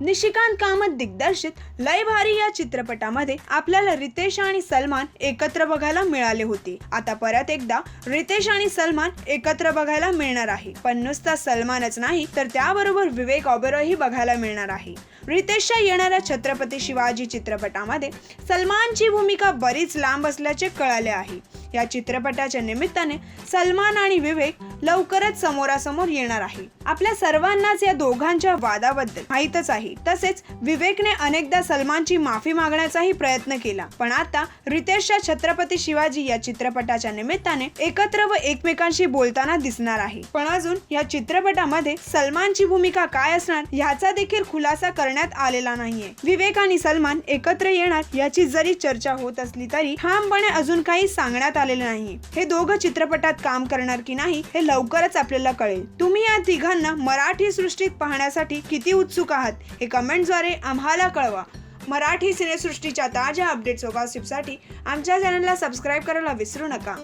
निशिकांत कामत दिग्दर्शित लय भारी या चित्रपटामध्ये आपल्याला रितेश आणि सलमान एकत्र बघायला मिळाले होते. आता परत एकदा रितेश आणि सलमान एकत्र बघायला मिळणार आहे. पण नुसता सलमानच नाही तर त्याबरोबर विवेक ओबेरॉयही बघायला मिळणार आहे. रितेशच्या येणाऱ्या छत्रपती शिवाजी चित्रपटामध्ये सलमानची भूमिका बरीच लांब असल्याचे कळाले आहे. या चित्रपटाच्या निमित्ताने सलमान आणि विवेक लवकरच समोरासमोर येणार आहे. आपल्या सर्वांनाच या दोघांच्या वादाबद्दल माहीतच आहे. तसेच विवेकने अनेकदा सलमानची माफी मागण्याचाही प्रयत्न केला. पण आता रितेशच्या छत्रपती शिवाजी या चित्रपटाच्या निमित्ताने एकत्र व एकमेकांशी बोलताना दिसणार आहे. पण अजून या चित्रपटामध्ये सलमानची भूमिका काय असणार याचा देखील खुलासा करण्यात आलेला नाहीये. विवेक आणि सलमान एकत्र येणार याची जरी चर्चा होत असली तरी ठामपणे अजून काही सांगण्यात आलेले नाही. हे दोघं चित्रपटात काम करणार की नाही हे लवकरच आपल्याला कळेल. तुम्ही या तिघांना मराठी सृष्टीत पाहण्यासाठी किती उत्सुक आहात हे कमेंटद्वारे आम्हाला कळवा. मराठी सिनेसृष्टीच्या ताज्या अपडेट्स व गॉसिपसाठी आमच्या चॅनलला सबस्क्राईब करायला विसरू नका.